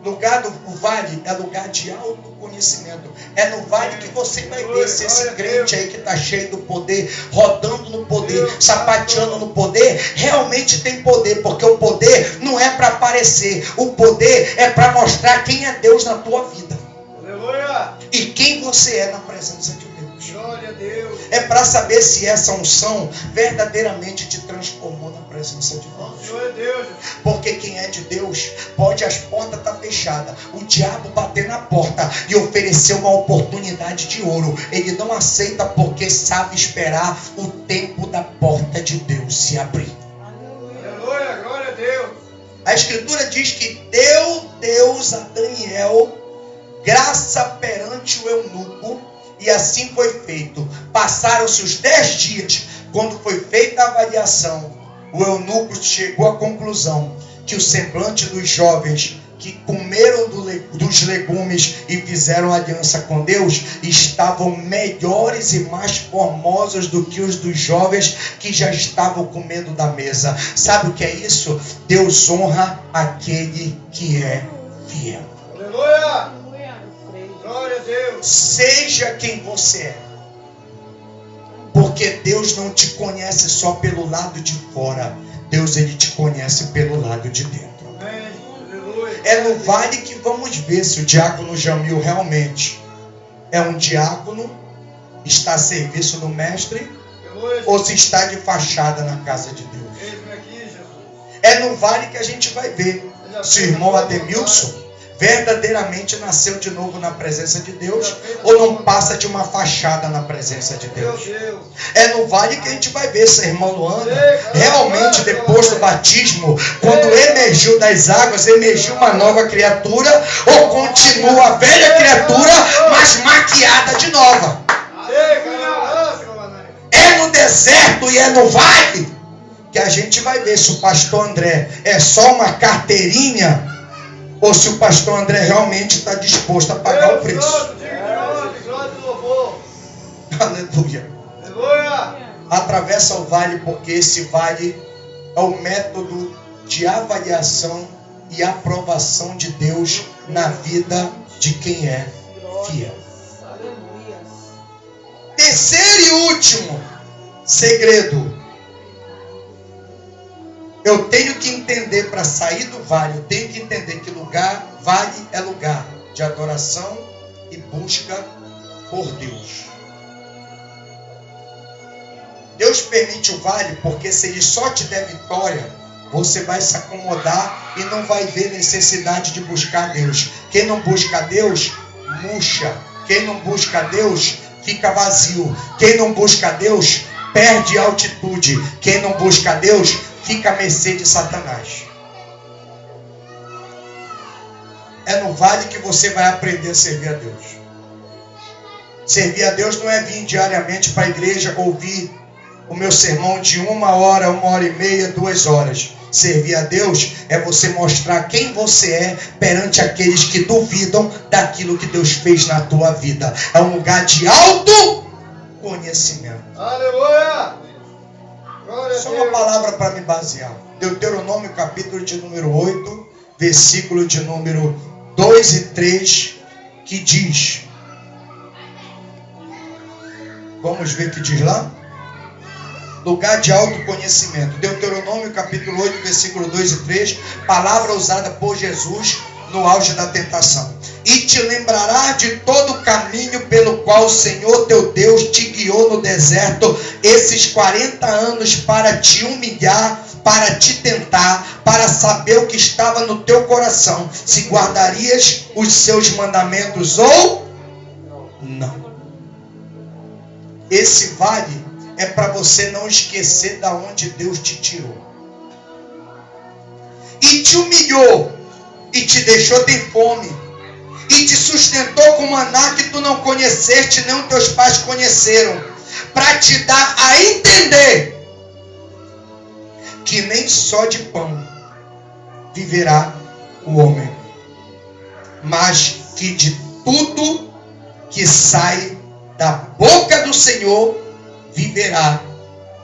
Lugar do vale é lugar de autoconhecimento. É no vale que você vai ver se esse crente aí que está cheio do poder, rodando no poder, sapateando no poder, realmente tem poder. Porque o poder não é para aparecer. O poder é para mostrar quem é Deus na tua vida. Aleluia! E quem você é na presença de Deus. Glória a Deus! É para saber se essa unção verdadeiramente te transformou na presença de Deus. Glória a Deus! Porque quem é de Deus, pode as portas estar fechadas, o diabo bater na porta e oferecer uma oportunidade de ouro. Ele não aceita porque sabe esperar o tempo da porta de Deus se abrir. Aleluia! Glória a Deus! A Escritura diz que deu Deus a Daniel graça perante o eunuco, e assim foi feito. Passaram-se os 10 dias, quando foi feita a avaliação, o eunuco chegou à conclusão que o semblante dos jovens que comeram dos legumes e fizeram aliança com Deus estavam melhores e mais formosos do que os dos jovens que já estavam comendo da mesa. Sabe o que é isso? Deus honra aquele que é fiel. Aleluia! Glória a Deus! Seja quem você é. Porque Deus não te conhece só pelo lado de fora. Deus, ele te conhece pelo lado de dentro. Amém. Aleluia! É no vale que vamos ver se o diácono Jamil realmente é um diácono, está a serviço do mestre, Aleluia! ou se está de fachada na casa de Deus. Eis-me aqui, Jesus. É no vale que a gente vai ver se o irmão Ademilson verdadeiramente nasceu de novo na presença de Deus ou não passa de uma fachada na presença de Meu Deus. Deus! É no vale que a gente vai ver se a irmã Luana realmente depois do batismo, quando emergiu das águas, emergiu uma nova criatura ou continua a velha criatura, mas maquiada de nova. É no deserto e é no vale que a gente vai ver se o pastor André é só uma carteirinha ou se o pastor André realmente está disposto a pagar o preço. Aleluia. Aleluia! Atravessa o vale, porque esse vale é o método de avaliação e aprovação de Deus na vida de quem é fiel. Terceiro e último segredo. Eu tenho que entender, para sair do vale, eu tenho que entender que vale é lugar de adoração e busca por Deus. Deus permite o vale porque se Ele só te der vitória, você vai se acomodar e não vai ver necessidade de buscar Deus. Quem não busca Deus, murcha. Quem não busca Deus, fica vazio. Quem não busca Deus, perde altitude. Quem não busca Deus, fica à mercê de Satanás. É no vale que você vai aprender a servir a Deus. Servir a Deus não é vir diariamente para a igreja ouvir o meu sermão de 1 hora, 1h30, 2 horas. Servir a Deus é você mostrar quem você é perante aqueles que duvidam daquilo que Deus fez na tua vida. É um lugar de autoconhecimento. Aleluia! Só uma palavra para me basear. Deuteronômio capítulo de número 8, versículo de número 2 e 3, que diz. Vamos ver o que diz lá? Lugar de autoconhecimento. Deuteronômio capítulo 8, versículo 2 e 3, palavra usada por Jesus no auge da tentação. E te lembrarás de todo o caminho pelo qual o Senhor teu Deus te guiou no deserto esses 40 anos para te humilhar, para te tentar, para saber o que estava no teu coração, se guardarias os seus mandamentos ou não. Esse vale é para você não esquecer da onde Deus te tirou. E te humilhou, e te deixou ter fome, e te sustentou com maná que tu não conheceste, nem os teus pais conheceram, para te dar a entender que nem só de pão viverá o homem, mas que de tudo que sai da boca do Senhor viverá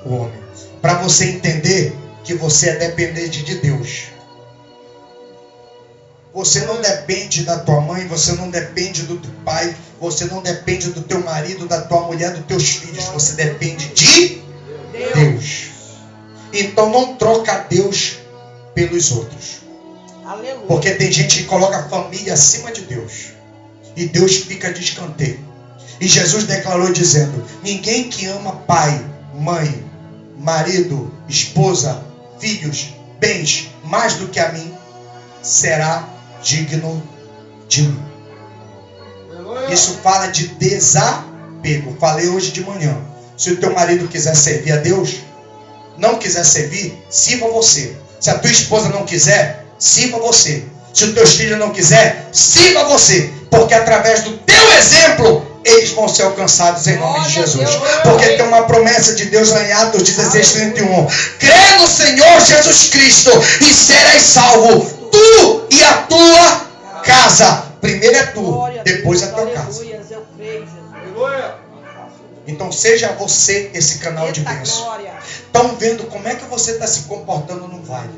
o homem. Para você entender que você é dependente de Deus. Você não depende da tua mãe, você não depende do teu pai, você não depende do teu marido, da tua mulher, dos teus filhos. Você depende de Deus. Então não troca Deus pelos outros. Aleluia. Porque tem gente que coloca a família acima de Deus. E Deus fica de escanteio. E Jesus declarou dizendo: ninguém que ama pai, mãe, marido, esposa, filhos, bens, mais do que a mim, será digno de mim. Isso fala de desapego. Falei hoje de manhã. Se o teu marido quiser servir a Deus, não quiser servir, sirva você. Se a tua esposa não quiser, sirva você. Se os teus filhos não quiser, sirva você. Porque através do teu exemplo, eles vão ser alcançados em nome de Jesus. Porque tem uma promessa de Deus lá em Atos 16:31. Crê no Senhor Jesus Cristo e serás salvo, tu e a tua casa. Primeiro é tu, depois é a tua casa. Eu creio, Jesus. Então seja você esse canal de bênção. Estão vendo como é que você está se comportando no vale?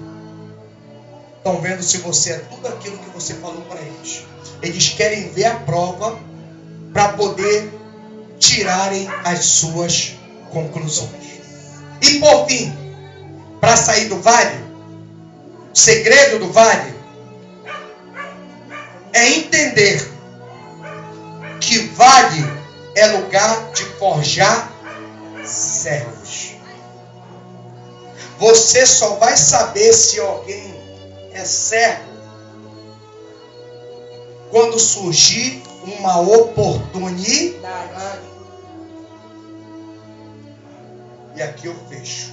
Estão vendo se você é tudo aquilo que você falou para eles. Eles querem ver a prova para poder tirarem as suas conclusões. E por fim, para sair do vale, o segredo do vale é entender que vale é lugar de forjar servos. Você só vai saber se alguém é servo quando surgir uma oportunidade. E aqui eu fecho.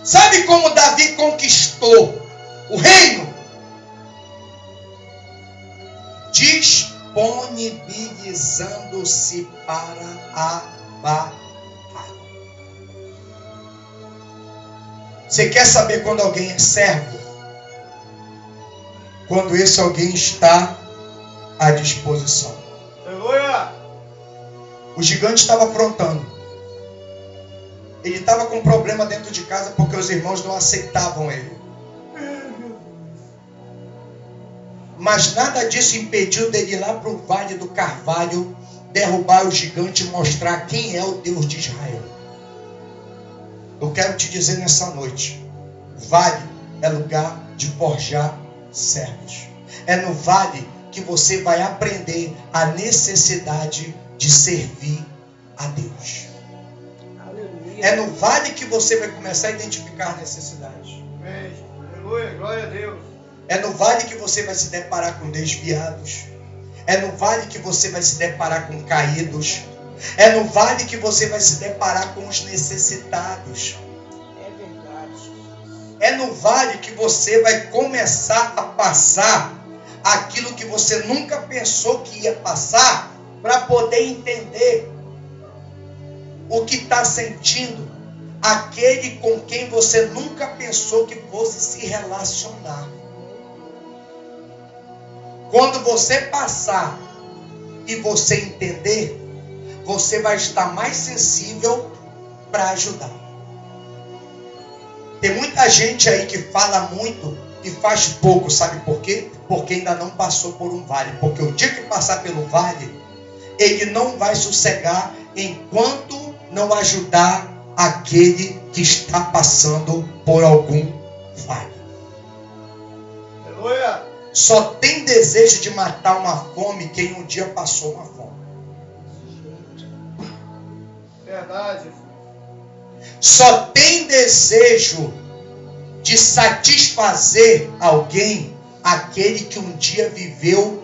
Sabe como Davi conquistou o reino? Disponibilizando-se para a batalha. Você quer saber quando alguém é servo? Quando esse alguém está à disposição. O gigante estava aprontando. Ele estava com um problema dentro de casa porque os irmãos não aceitavam ele. Mas nada disso impediu dele ir lá para o Vale do Carvalho, derrubar o gigante e mostrar quem é o Deus de Israel. Eu quero te dizer nessa noite, vale é lugar de forjar servos. É no vale que você vai aprender a necessidade de servir a Deus. Aleluia. É no vale que você vai começar a identificar a necessidade. Aleluia, glória a Deus. É no vale que você vai se deparar com desviados. É no vale que você vai se deparar com caídos. É no vale que você vai se deparar com os necessitados. É verdade. É no vale que você vai começar a passar aquilo que você nunca pensou que ia passar, para poder entender o que está sentindo aquele com quem você nunca pensou que fosse se relacionar. Quando você passar e você entender, você vai estar mais sensível para ajudar. Tem muita gente aí que fala muito e faz pouco, sabe por quê? Porque ainda não passou por um vale. Porque o dia que passar pelo vale, ele não vai sossegar enquanto não ajudar aquele que está passando por algum vale. Aleluia. Só tem desejo de matar uma fome quem um dia passou uma fome. Verdade. Só tem desejo de satisfazer alguém aquele que um dia viveu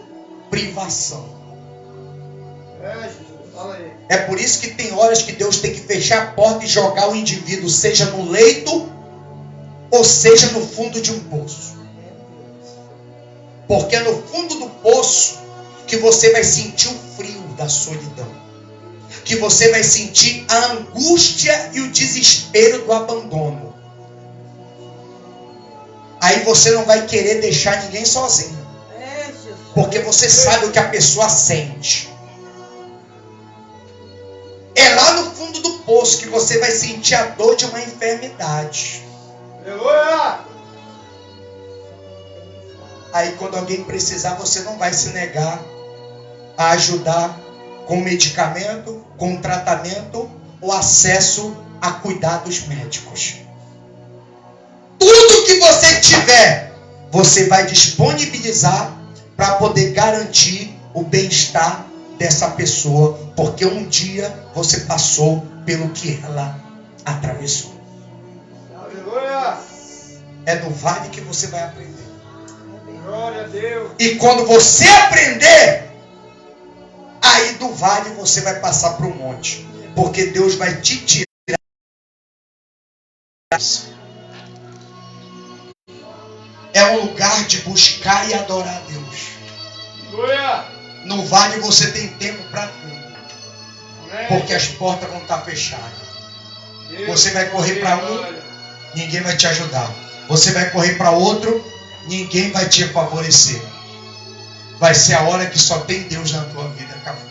privação. Jesus, fala aí. É por isso que tem horas que Deus tem que fechar a porta e jogar o indivíduo, seja no leito ou seja no fundo de um poço. Porque é no fundo do poço que você vai sentir o frio da solidão. Que você vai sentir a angústia e o desespero do abandono. Aí você não vai querer deixar ninguém sozinho. Porque você sabe o que a pessoa sente. É lá no fundo do poço que você vai sentir a dor de uma enfermidade. Aleluia! Aí quando alguém precisar, você não vai se negar a ajudar com medicamento, com tratamento ou acesso a cuidados médicos. Tudo que você tiver, você vai disponibilizar para poder garantir o bem-estar dessa pessoa, porque um dia você passou pelo que ela atravessou. Aleluia! É no vale que você vai aprender. Glória a Deus! E quando você aprender, aí do vale você vai passar para o monte. Porque Deus vai te tirar. É um lugar de buscar e adorar a Deus. Aleluia! No vale você tem tempo para tudo. Amém. Porque as portas vão estar fechadas. Deus, Você vai correr para um, glória. ninguém vai te ajudar. Você vai correr para outro, ninguém vai te favorecer. Vai ser a hora que só tem Deus na tua vida. Acabou.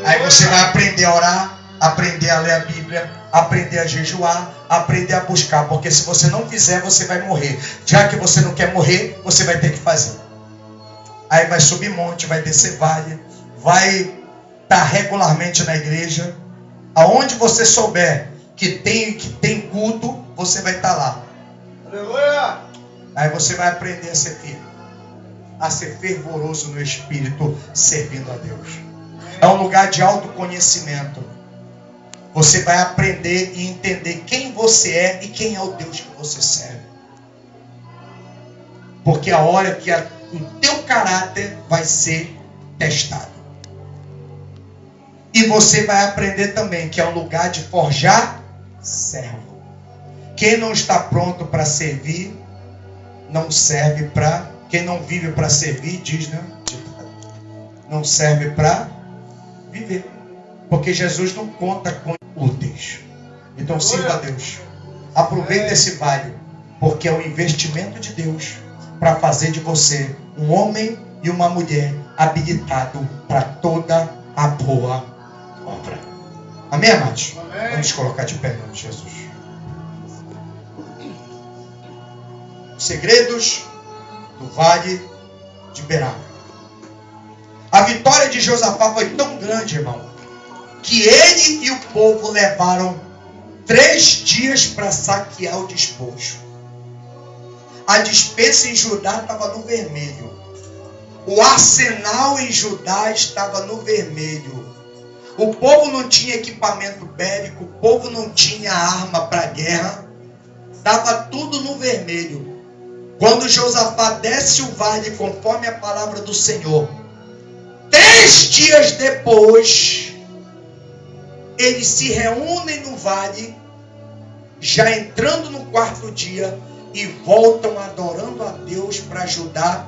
Aí você vai aprender a orar, aprender a ler a Bíblia, aprender a jejuar, aprender a buscar. Porque se você não fizer, você vai morrer. Já que você não quer morrer, você vai ter que fazer. Aí vai subir monte, vai descer vale, vai estar regularmente na igreja. Aonde você souber que tem culto, você vai estar lá. Aleluia! Aí você vai aprender a ser firme, a ser fervoroso no espírito, servindo a Deus. É um lugar de autoconhecimento. Você vai aprender e entender quem você é e quem é o Deus que você serve. Porque a hora que o teu caráter vai ser testado. E você vai aprender também que é um lugar de forjar servo. Quem não está pronto para servir, não serve para... Quem não vive para servir, diz, né? Não serve para viver. Porque Jesus não conta com úteis. Então sirva a Deus. Aproveita esse vale. Porque é um investimento de Deus para fazer de você um homem e uma mulher habilitado para toda a boa obra. Amém, amados? Amém. Vamos colocar de pé em nome de Jesus. Segredos do Vale de Berá. A vitória de Josafá foi tão grande, irmão, que ele e o povo levaram 3 dias para saquear o despojo. A despensa em Judá estava no vermelho. O arsenal em Judá estava no vermelho. O povo não tinha equipamento bélico, o povo não tinha arma para guerra. Estava tudo no vermelho. Quando Josafá desce o vale conforme a palavra do Senhor, 3 dias depois, eles se reúnem no vale, já entrando no 4º dia, e voltam adorando a Deus para ajudar,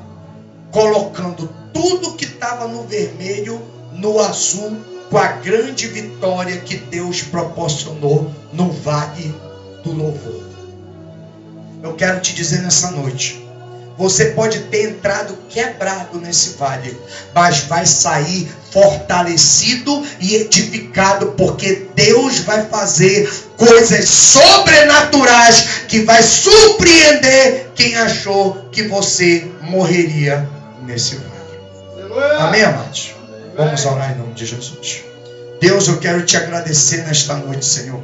colocando tudo que estava no vermelho no azul, com a grande vitória que Deus proporcionou no vale do louvor. Eu quero te dizer nessa noite, você pode ter entrado quebrado nesse vale, mas vai sair fortalecido e edificado, porque Deus vai fazer coisas sobrenaturais que vai surpreender quem achou que você morreria nesse vale. Aleluia! Amém, amados? Vamos orar em nome de Jesus. Deus, eu quero te agradecer nesta noite, Senhor.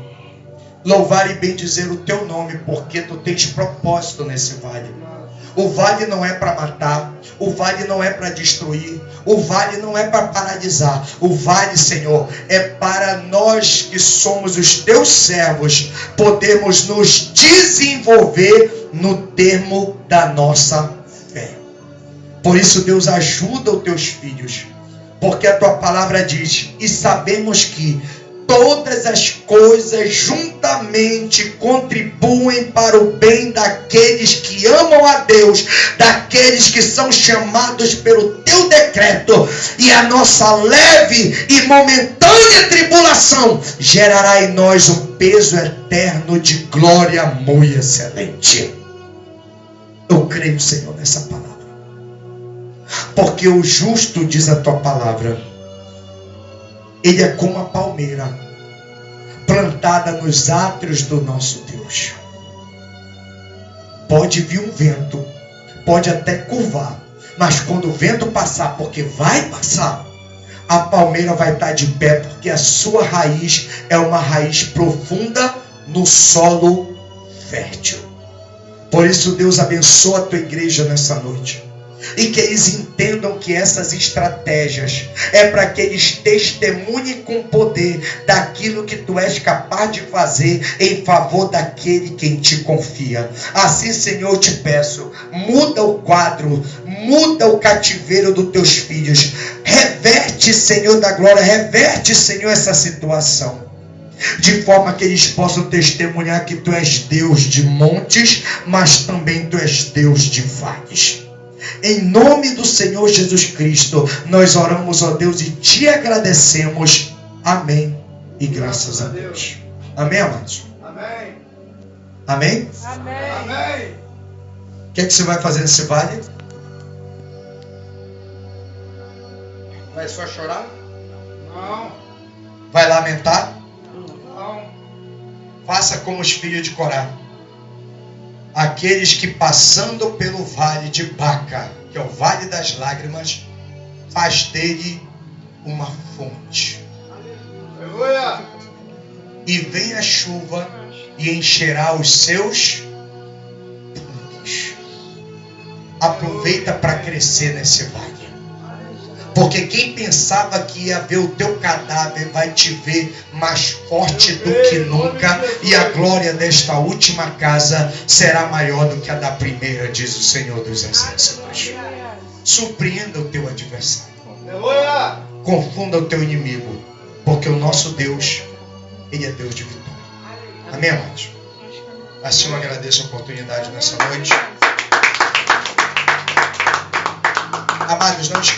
Louvar e bendizer o teu nome, porque tu tens propósito nesse vale. O vale não é para matar, o vale não é para destruir, o vale não é para paralisar. O vale, Senhor, é para nós que somos os teus servos, podermos nos desenvolver no termo da nossa fé. Por isso, Deus, ajuda os teus filhos, porque a tua palavra diz, e sabemos que todas as coisas juntamente contribuem para o bem daqueles que amam a Deus, daqueles que são chamados pelo teu decreto, e a nossa leve e momentânea tribulação gerará em nós um peso eterno de glória muito excelente. Eu creio, Senhor, nessa palavra. Porque o justo, diz a tua palavra, ele é como a palmeira plantada nos átrios do nosso Deus. Pode vir um vento, pode até curvar, mas quando o vento passar, porque vai passar, a palmeira vai estar de pé, porque a sua raiz é uma raiz profunda no solo fértil. Por isso Deus abençoa a tua igreja nessa noite. E que eles entendam que essas estratégias é para que eles testemunhem com poder daquilo que tu és capaz de fazer em favor daquele quem te confia. Assim, Senhor, eu te peço, muda o quadro, muda o cativeiro dos teus filhos. Reverte, Senhor da glória, reverte, Senhor, essa situação. De forma que eles possam testemunhar que tu és Deus de montes, mas também tu és Deus de vales. Em nome do Senhor Jesus Cristo, nós oramos, ó Deus, e te agradecemos. Amém. E graças a Deus. Amém, amados? Amém. Amém? Amém. Amém. O que é que você vai fazer nesse vale? Vai só chorar? Não. Vai lamentar? Não. Faça como os filhos de Corá. Aqueles que passando pelo vale de Baca, que é o vale das lágrimas, faz dele uma fonte. Aleluia. E vem a chuva e encherá os seus tanques. Aproveita para crescer nesse vale. Porque quem pensava que ia ver o teu cadáver vai te ver mais forte do que nunca. E a glória desta última casa será maior do que a da primeira, diz o Senhor dos Exércitos. Surpreenda o teu adversário. Aleluia. Confunda o teu inimigo. Porque o nosso Deus, Ele é Deus de vitória. Amém, amados? Assim eu agradeço a oportunidade nessa noite. Amados, não esqueçam.